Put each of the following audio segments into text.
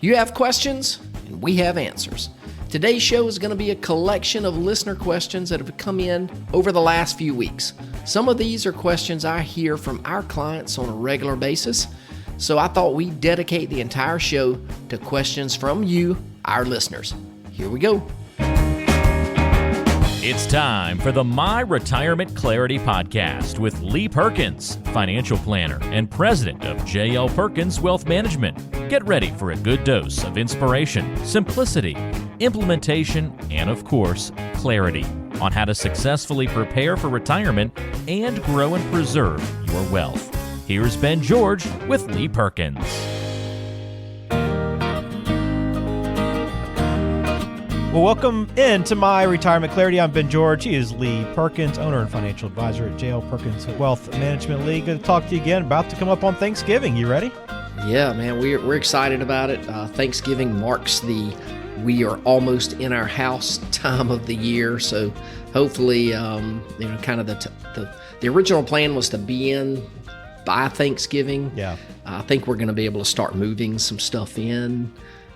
You have questions, and we have answers. Today's show is going to be a collection of listener questions that have come in over the last few weeks. Some of these are questions I hear from our clients on a regular basis, so I thought we'd dedicate the entire show to questions from you, our listeners. Here we go. It's time for the My Retirement Clarity Podcast with Lee Perkins, financial planner and president of J.L. Perkins Wealth Management. Get ready for a good dose of inspiration, simplicity, implementation, and of course, clarity on how to successfully prepare for retirement and grow and preserve your wealth. Here's Ben George with Lee Perkins. Well, welcome into My Retirement Clarity. I'm Ben George. He is Lee Perkins, owner and financial advisor at J.L. Perkins Wealth Management. Lee, good to talk to you again. About to come up on Thanksgiving. You ready? Yeah, man, we're excited about it. Thanksgiving marks we are almost in our house time of the year. So hopefully, kind of the original plan was to be in by Thanksgiving. Yeah. I think we're going to be able to start moving some stuff in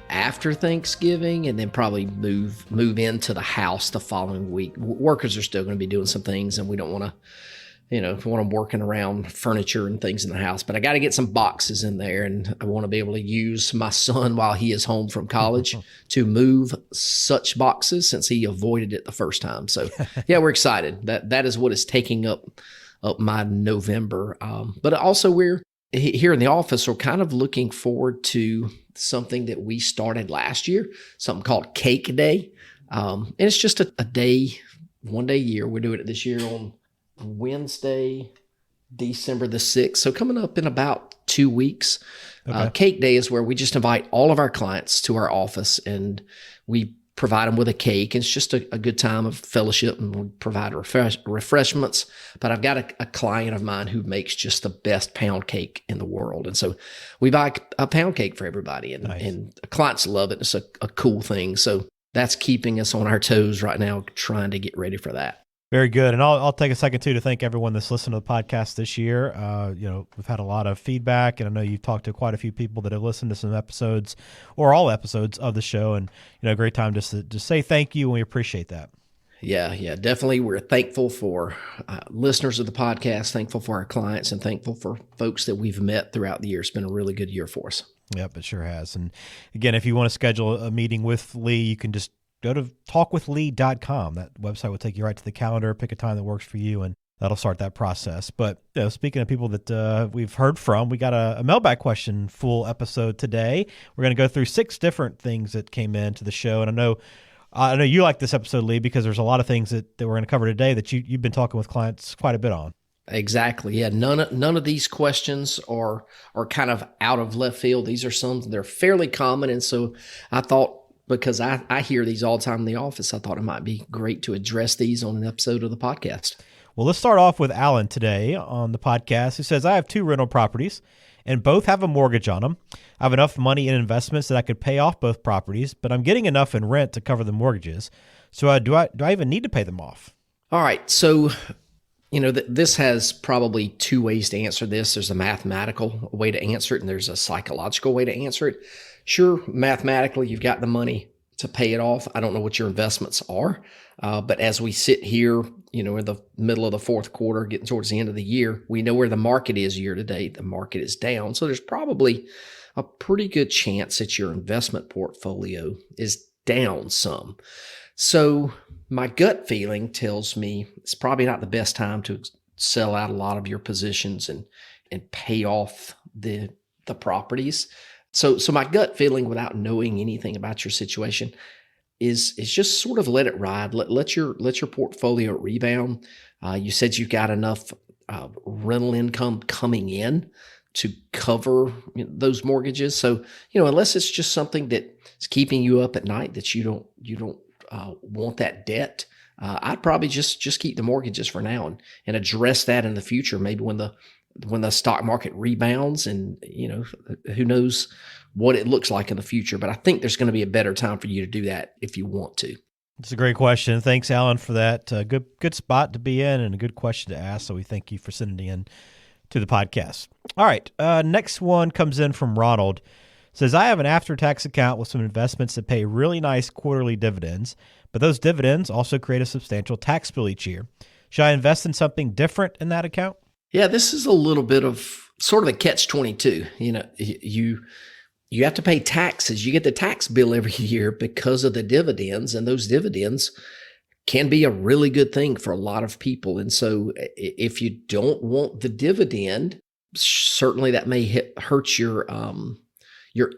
after Thanksgiving, and then probably move into the house the following week. Workers are still going to be doing some things, and we don't want to, want them working around furniture and things in the house. But I got to get some boxes in there, and I want to be able to use my son while he is home from college to move such boxes, since he avoided it the first time. So yeah, we're excited. That is what is taking up my November. But also we're here in the office, we're kind of looking forward to something that we started last year, something called Cake Day. And it's just a day, one day a year. We're doing it this year on Wednesday, December the 6th. So coming up in about 2 weeks. Okay. Cake Day is where we just invite all of our clients to our office, and we provide them with a cake. It's just a good time of fellowship, and we provide refreshments. But I've got a client of mine who makes just the best pound cake in the world. And so we buy a pound cake for everybody, and, Nice. and clients love it. It's a cool thing. So that's keeping us on our toes right now, trying to get ready for that. Very good. And I'll take a second, too, to thank everyone that's listened to the podcast this year. We've had a lot of feedback, and I know you've talked to quite a few people that have listened to some episodes or all episodes of the show. And, a great time just to say thank you, and we appreciate that. Yeah, definitely. We're thankful for listeners of the podcast, thankful for our clients, and thankful for folks that we've met throughout the year. It's been a really good year for us. Yep, it sure has. And again, if you want to schedule a meeting with Lee, you can just go to talkwithlee.com. That website will take you right to the calendar, pick a time that works for you, and that'll start that process. But speaking of people that we've heard from, we got a mailbag question full episode today. We're going to go through 6 different things that came into the show. And I know you like this episode, Lee, because there's a lot of things that we're going to cover today that you've been talking with clients quite a bit on. Exactly. Yeah. None of these questions are kind of out of left field. These are some, they're fairly common. And so I thought, because I hear these all the time in the office, I thought it might be great to address these on an episode of the podcast. Well, let's start off with Alan today on the podcast, who says, I have 2 rental properties and both have a mortgage on them. I have enough money in investments that I could pay off both properties, but I'm getting enough in rent to cover the mortgages. So do I even need to pay them off? All right. So, this has probably 2 ways to answer this. There's a mathematical way to answer it, and there's a psychological way to answer it. Sure, mathematically, you've got the money to pay it off. I don't know what your investments are, but as we sit here, in the middle of the fourth quarter, getting towards the end of the year, we know where the market is year to date. The market is down. So there's probably a pretty good chance that your investment portfolio is down some. So my gut feeling tells me it's probably not the best time to sell out a lot of your positions and pay off the properties. So my gut feeling, without knowing anything about your situation, is just sort of let it ride. Let your portfolio rebound. You said you've got enough rental income coming in to cover those mortgages. So unless it's just something that's keeping you up at night, that you don't want that debt, I'd probably just keep the mortgages for now and address that in the future. Maybe when the stock market rebounds, and who knows what it looks like in the future. But I think there's going to be a better time for you to do that if you want to. It's a great question. Thanks, Alan, for that. Good spot to be in and a good question to ask. So we thank you for sending in to the podcast. All right. Next one comes in from Ronald. Says, I have an after-tax account with some investments that pay really nice quarterly dividends, but those dividends also create a substantial tax bill each year. Should I invest in something different in that account? Yeah, this is a little bit of sort of the catch-22. You have to pay taxes. You get the tax bill every year because of the dividends, and those dividends can be a really good thing for a lot of people. And so if you don't want the dividend, certainly that may hurt your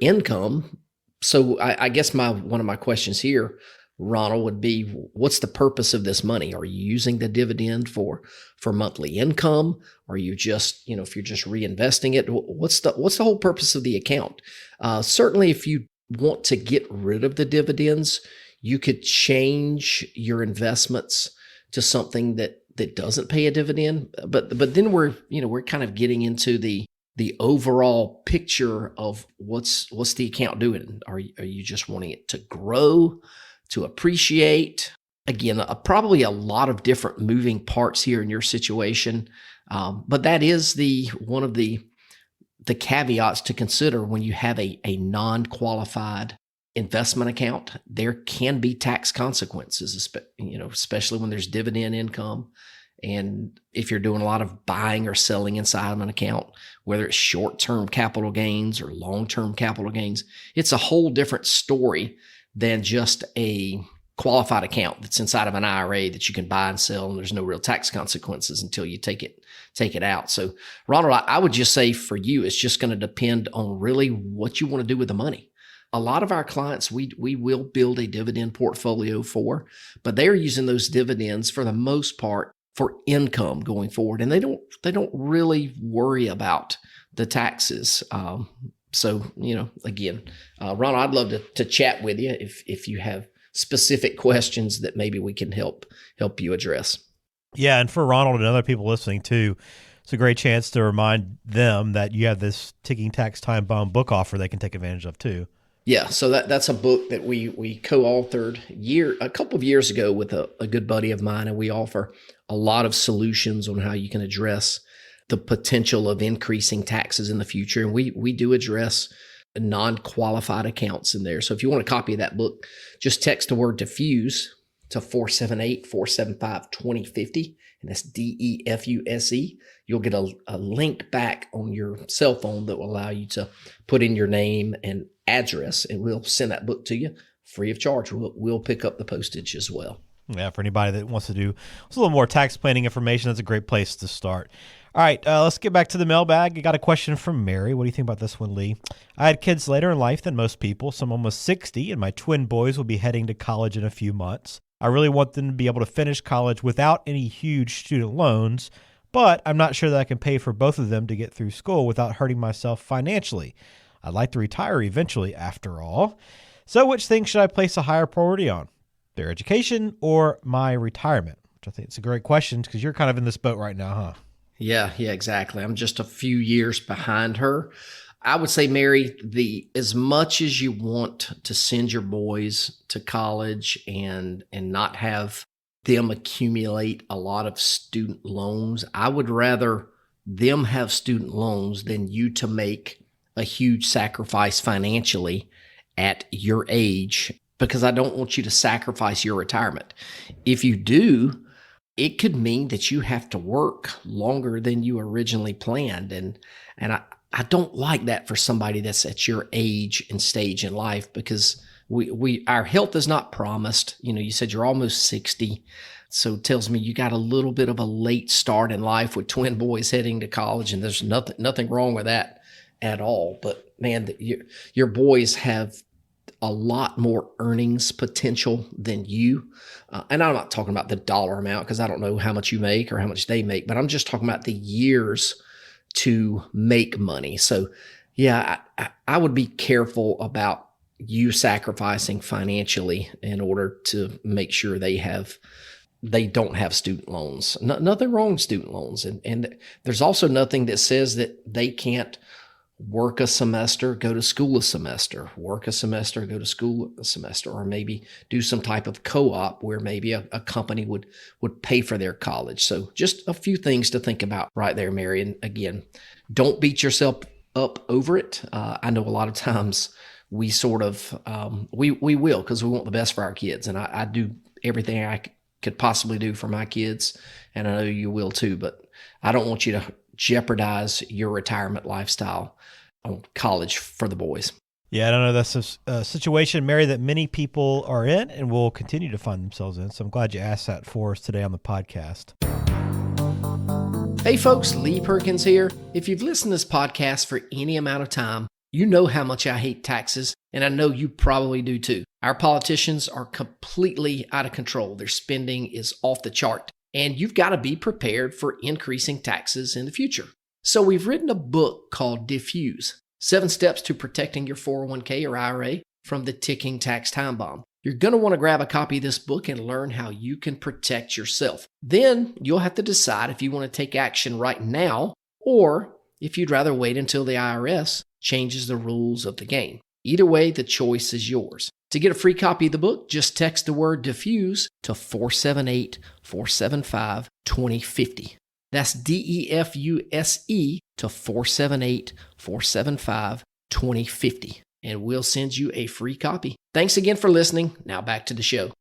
income. So I guess one of my questions here, Ronald, would be, what's the purpose of this money? Are you using the dividend for monthly income? Are you just, if you're just reinvesting it, what's the whole purpose of the account? Certainly, if you want to get rid of the dividends, you could change your investments to something that doesn't pay a dividend. But then we're kind of getting into the overall picture of what's the account doing. Are you just wanting it to grow, to appreciate? Again, probably a lot of different moving parts here in your situation. But that is one of the caveats to consider when you have a non-qualified investment account. There can be tax consequences, especially when there's dividend income. And if you're doing a lot of buying or selling inside of an account, whether it's short-term capital gains or long-term capital gains, it's a whole different story than just a qualified account that's inside of an IRA that you can buy and sell, and there's no real tax consequences until you take it out. So, Ronald, I would just say for you, it's just going to depend on really what you want to do with the money. A lot of our clients, we will build a dividend portfolio for, but they're using those dividends for the most part for income going forward, and they don't really worry about the taxes. So, again, Ronald, I'd love to chat with you if you have specific questions that maybe we can help you address. Yeah, and for Ronald and other people listening too, it's a great chance to remind them that you have this ticking tax time bomb book offer they can take advantage of too. Yeah, so that's a book that we co-authored a couple of years ago with a good buddy of mine, and we offer a lot of solutions on how you can address the potential of increasing taxes in the future. And we do address non-qualified accounts in there. So if you want a copy of that book, just text the word diffuse to 478-475-2050, and that's DEFUSE. You'll get a link back on your cell phone that will allow you to put in your name and address, and we'll send that book to you free of charge. We'll pick up the postage as well. Yeah, for anybody that wants to do a little more tax planning information, that's a great place to start. All right, let's get back to the mailbag. I got a question from Mary. What do you think about this one, Lee? I had kids later in life than most people, so I'm almost 60, and my twin boys will be heading to college in a few months. I really want them to be able to finish college without any huge student loans, but I'm not sure that I can pay for both of them to get through school without hurting myself financially. I'd like to retire eventually, after all. So which thing should I place a higher priority on? Their education or my retirement? Which I think is a great question because you're kind of in this boat right now, huh? Yeah, exactly. I'm just a few years behind her. I would say, Mary, as much as you want to send your boys to college and not have them accumulate a lot of student loans, I would rather them have student loans than you to make a huge sacrifice financially at your age, because I don't want you to sacrifice your retirement. If you do, it could mean that you have to work longer than you originally planned. And I don't like that for somebody that's at your age and stage in life, because our health is not promised. You said you're almost 60. So it tells me you got a little bit of a late start in life with twin boys heading to college, and there's nothing wrong with that at all. But man, your boys have a lot more earnings potential than you. And I'm not talking about the dollar amount, because I don't know how much you make or how much they make, but I'm just talking about the years to make money. So yeah, I would be careful about you sacrificing financially in order to make sure they don't have student loans. Nothing wrong with student loans. And there's also nothing that says that they can't work a semester, go to school a semester, work a semester, go to school a semester, or maybe do some type of co-op where maybe a company would pay for their college. So just a few things to think about right there, Mary. And again, don't beat yourself up over it. I know a lot of times we sort of, we will, because we want the best for our kids. And I do everything I could possibly do for my kids. And I know you will too, but I don't want you to jeopardize your retirement lifestyle on college for the boys. Yeah, I don't know. That's a situation, Mary, that many people are in and will continue to find themselves in. So I'm glad you asked that for us today on the podcast. Hey folks, Lee Perkins here. If you've listened to this podcast for any amount of time, you know how much I hate taxes, and I know you probably do too. Our politicians are completely out of control. Their spending is off the chart, and you've got to be prepared for increasing taxes in the future. So we've written a book called Diffuse: 7 Steps to Protecting Your 401k or IRA from the Ticking Tax Time Bomb. You're going to want to grab a copy of this book and learn how you can protect yourself. Then you'll have to decide if you want to take action right now or if you'd rather wait until the IRS changes the rules of the game. Either way, the choice is yours. To get a free copy of the book, just text the word diffuse to 478-475-2050. That's DEFUSE to 478-475-2050. And we'll send you a free copy. Thanks again for listening. Now back to the show. All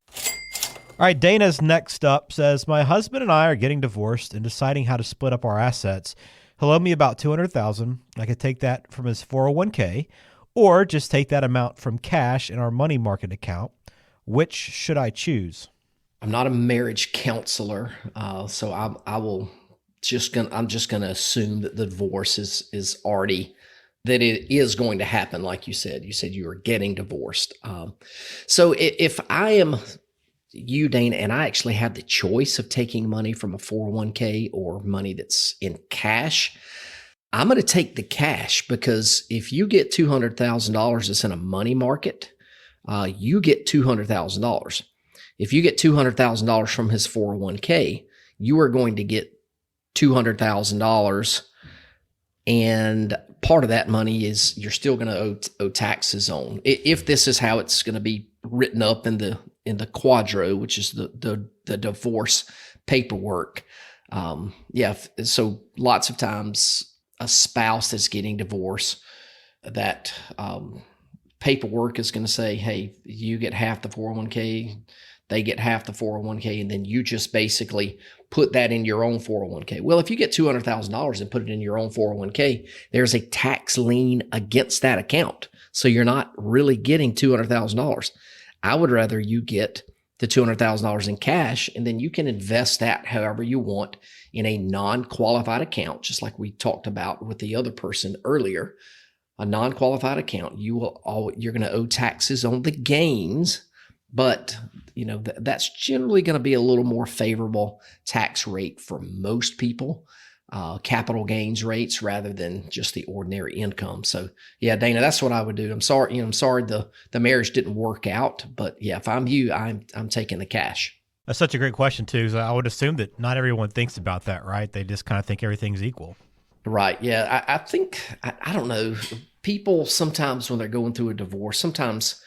right, Dana's next up says, my husband and I are getting divorced and deciding how to split up our assets. He'll owe me about $200,000. I could take that from his 401k or just take that amount from cash in our money market account. Which should I choose? I'm not a marriage counselor, so I'm just gonna assume that the divorce is already, that it is going to happen. Like you said you are getting divorced. So if I am you, Dana, and I actually have the choice of taking money from a 401k or money that's in cash, I'm going to take the cash, because if you get $200,000 that's in a money market, you get $200,000. If you get $200,000 from his 401k, you are going to get $200,000, and part of that money is you're still going to owe taxes on. If this is how it's going to be written up in the quadro, which is the divorce paperwork. So lots of times a spouse that's getting divorced, that paperwork is going to say, hey, you get half the 401k, they get half the 401k, and then you just basically put that in your own 401k. Well, if you get $200,000 and put it in your own 401k, there's a tax lien against that account. So you're not really getting $200,000. I would rather you get the $200,000 in cash, and then you can invest that however you want in a non-qualified account, just like we talked about with the other person earlier. A non-qualified account, you're going to owe taxes on the gains, but that's generally going to be a little more favorable tax rate for most people, capital gains rates rather than just the ordinary income. So yeah, Dana, that's what I would do. I'm sorry the marriage didn't work out, but yeah, if I'm you, I'm taking the cash. That's such a great question too, because I would assume that not everyone thinks about that, right? They just kind of think everything's equal. Right. Yeah. I think, I don't know, people sometimes when they're going through a divorce, sometimes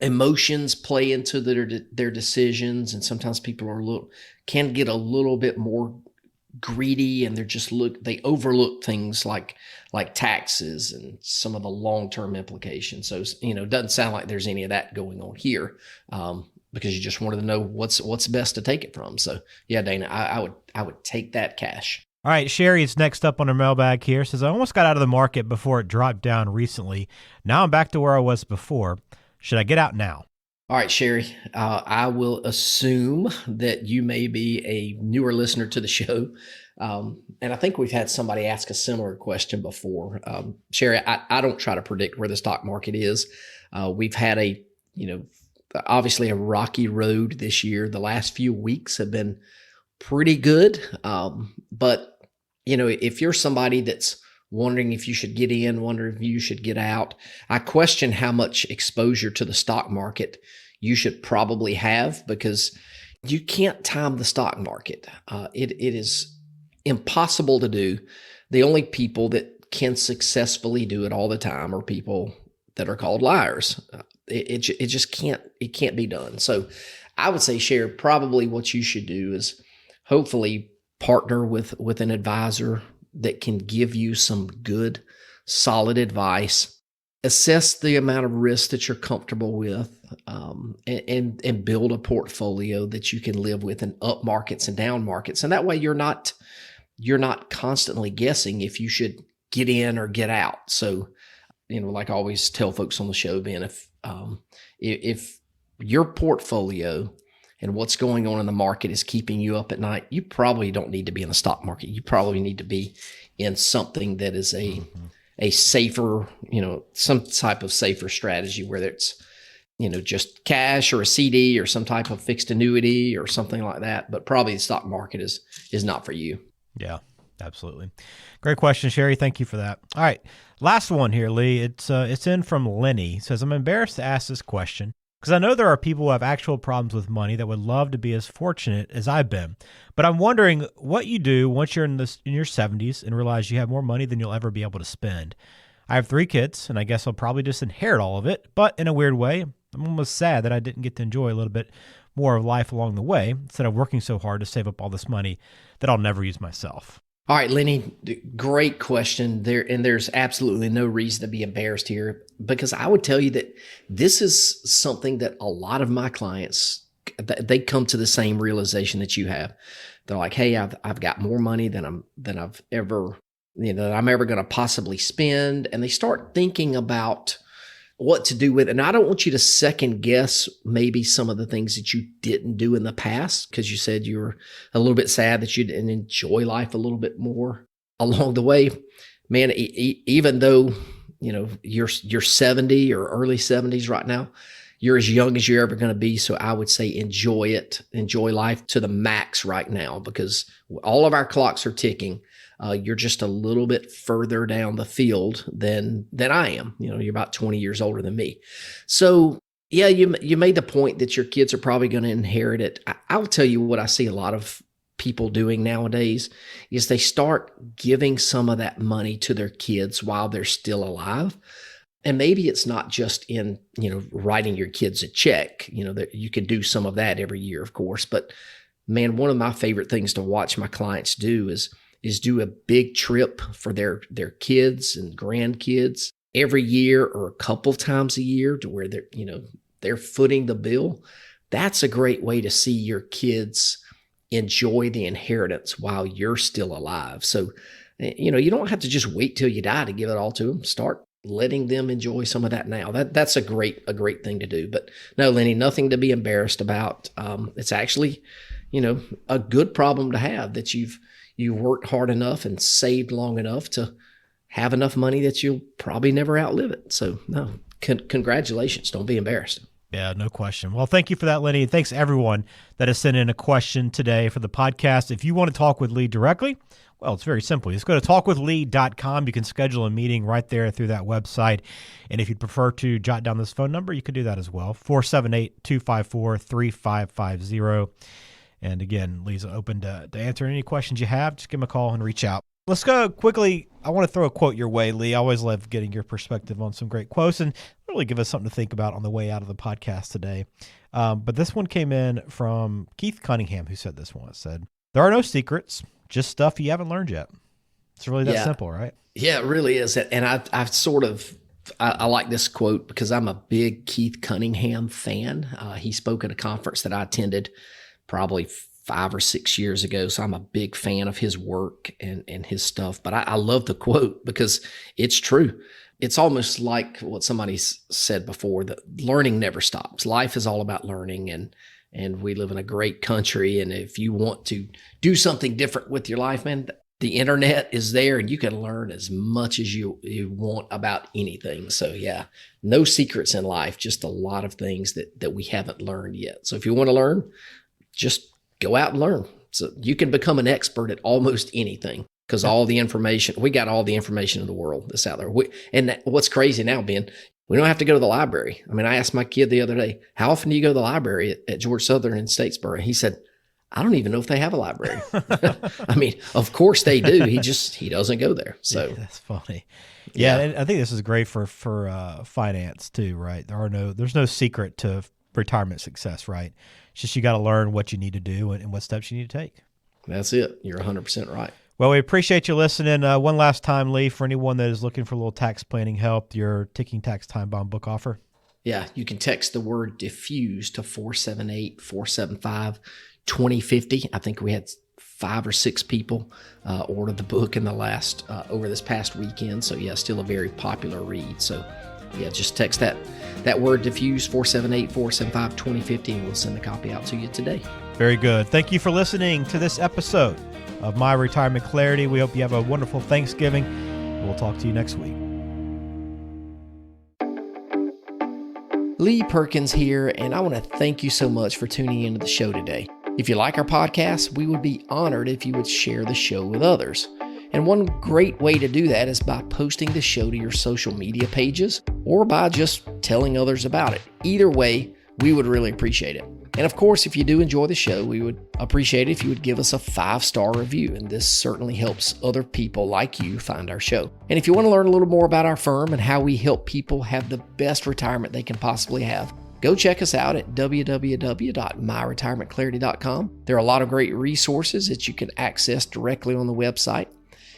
emotions play into their decisions, and sometimes people can get a little bit more greedy, and they overlook things like taxes and some of the long-term implications. So it doesn't sound like there's any of that going on here, because you just wanted to know what's best to take it from. So yeah, Dana, I would take that cash. All right, Sherry is next up on her mailbag here. Says, I almost got out of the market before it dropped down recently. Now I'm back to where I was before. Should I get out now? All right, Sherry, I will assume that you may be a newer listener to the show. And I think we've had somebody ask a similar question before. Sherry, I don't try to predict where the stock market is. We've had obviously a rocky road this year. The last few weeks have been pretty good. But if you're somebody that's wondering if you should get in, wondering if you should get out, I question how much exposure to the stock market you should probably have, because you can't time the stock market. It is impossible to do. The only people that can successfully do it all the time are people that are called liars. It just can't be done. So I would say, Sherry, probably what you should do is hopefully partner with an advisor that can give you some good solid advice. Assess the amount of risk that you're comfortable with, and build a portfolio that you can live with in up markets and down markets. And that way you're not constantly guessing if you should get in or get out. So, like I always tell folks on the show, Ben, if your portfolio and what's going on in the market is keeping you up at night, you probably don't need to be in the stock market. You probably need to be in something that is a safer, some type of safer strategy, whether it's, just cash or a CD or some type of fixed annuity or something like that. But probably the stock market is not for you. Yeah, absolutely. Great question, Sherry. Thank you for that. All right. Last one here, Lee. It's in from Lenny. It says, I'm embarrassed to ask this question because I know there are people who have actual problems with money that would love to be as fortunate as I've been. But I'm wondering what you do once you're in your 70s and realize you have more money than you'll ever be able to spend. I have 3 kids, and I guess I'll probably just inherit all of it. But in a weird way, I'm almost sad that I didn't get to enjoy a little bit more of life along the way instead of working so hard to save up all this money that I'll never use myself. All right, Lenny, great question there. And there's absolutely no reason to be embarrassed here, because I would tell you that this is something that a lot of my clients, they come to the same realization that you have. They're like, hey, I've got more money than I've ever, that I'm ever going to possibly spend. And they start thinking about what to do with it. And I don't want you to second guess maybe some of the things that you didn't do in the past, because you said you were a little bit sad that you didn't enjoy life a little bit more along the way. Man, even though, you're 70 or early 70s right now, you're as young as you're ever going to be. So I would say enjoy it. Enjoy life to the max right now, because all of our clocks are ticking. You're just a little bit further down the field than I am. You're about 20 years older than me. So yeah, you made the point that your kids are probably going to inherit it. I'll tell you what I see a lot of people doing nowadays is they start giving some of that money to their kids while they're still alive. And maybe it's not just in, writing your kids a check, that you can do some of that every year, of course. But man, one of my favorite things to watch my clients do is do a big trip for their kids and grandkids every year or a couple times a year, to where they're footing the bill. That's a great way to see your kids enjoy the inheritance while you're still alive. So, you don't have to just wait till you die to give it all to them. Start letting them enjoy some of that now. That's a great thing to do. But no, Lenny, nothing to be embarrassed about. It's actually, a good problem to have, that you worked hard enough and saved long enough to have enough money that you'll probably never outlive it. So no, congratulations. Don't be embarrassed. Yeah, no question. Well, thank you for that, Lenny. Thanks everyone that has sent in a question today for the podcast. If you want to talk with Lee directly, well, it's very simple. Just go to talkwithlee.com. You can schedule a meeting right there through that website. And if you'd prefer to jot down this phone number, you can do that as well. 478-254-3550. And again, Lee's open to answer any questions you have. Just give him a call and reach out. Let's go quickly. I want to throw a quote your way, Lee. I always love getting your perspective on some great quotes and really give us something to think about on the way out of the podcast today. But this one came in from Keith Cunningham, who said this one. It said, there are no secrets, just stuff you haven't learned yet. It's really that simple, right? Yeah, it really is. And I like this quote because I'm a big Keith Cunningham fan. He spoke at a conference that I attended probably 5 or 6 years ago. So I'm a big fan of his work and his stuff. But I love the quote because it's true. It's almost like what somebody said before, that learning never stops. Life is all about learning, and we live in a great country. And if you want to do something different with your life, man, the internet is there and you can learn as much as you want about anything. So yeah, no secrets in life, just a lot of things that we haven't learned yet. So if you want to learn, just go out and learn. So you can become an expert at almost anything, because all the information, we got all the information in the world that's out there. What's crazy now, Ben, we don't have to go to the library. I mean, I asked my kid the other day, how often do you go to the library at George Southern in Statesboro? He said, I don't even know if they have a library. I mean, of course they do. He doesn't go there. So yeah, that's funny. Yeah, and I think this is great for finance too, right? There's no secret to retirement success, right? It's just you got to learn what you need to do and what steps you need to take. That's it. You're 100% right. Well, we appreciate you listening. One last time, Lee, for anyone that is looking for a little tax planning help, your Ticking Tax Time Bomb book offer. Yeah, you can text the word diffuse to 478-475-2050. I think we had 5 or 6 people order the book in the last over this past weekend. So yeah, still a very popular read. So yeah, just text that word diffuse 478-475-2050 and we'll send a copy out to you today. Very good. Thank you for listening to this episode of My Retirement Clarity. We hope you have a wonderful Thanksgiving. We'll talk to you next week. Lee Perkins here, and I want to thank you so much for tuning into the show today. If you like our podcast, we would be honored if you would share the show with others. And one great way to do that is by posting the show to your social media pages or by just telling others about it. Either way, we would really appreciate it. And of course, if you do enjoy the show, we would appreciate it if you would give us a 5-star review. And this certainly helps other people like you find our show. And if you want to learn a little more about our firm and how we help people have the best retirement they can possibly have, go check us out at www.myretirementclarity.com. There are a lot of great resources that you can access directly on the website.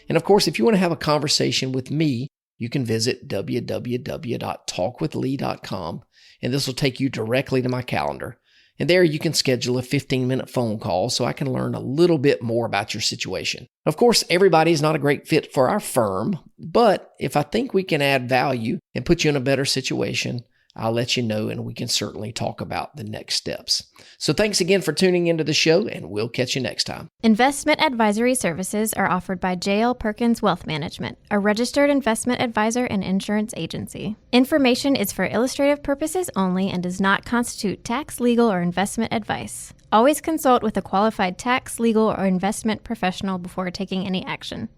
And of course, if you want to have a conversation with me, you can visit www.talkwithlee.com. And this will take you directly to my calendar. And there you can schedule a 15-minute phone call so I can learn a little bit more about your situation. Of course, everybody is not a great fit for our firm, but if I think we can add value and put you in a better situation, I'll let you know and we can certainly talk about the next steps. So thanks again for tuning into the show and we'll catch you next time. Investment advisory services are offered by J.L. Perkins Wealth Management, a registered investment advisor and insurance agency. Information is for illustrative purposes only and does not constitute tax, legal, or investment advice. Always consult with a qualified tax, legal, or investment professional before taking any action.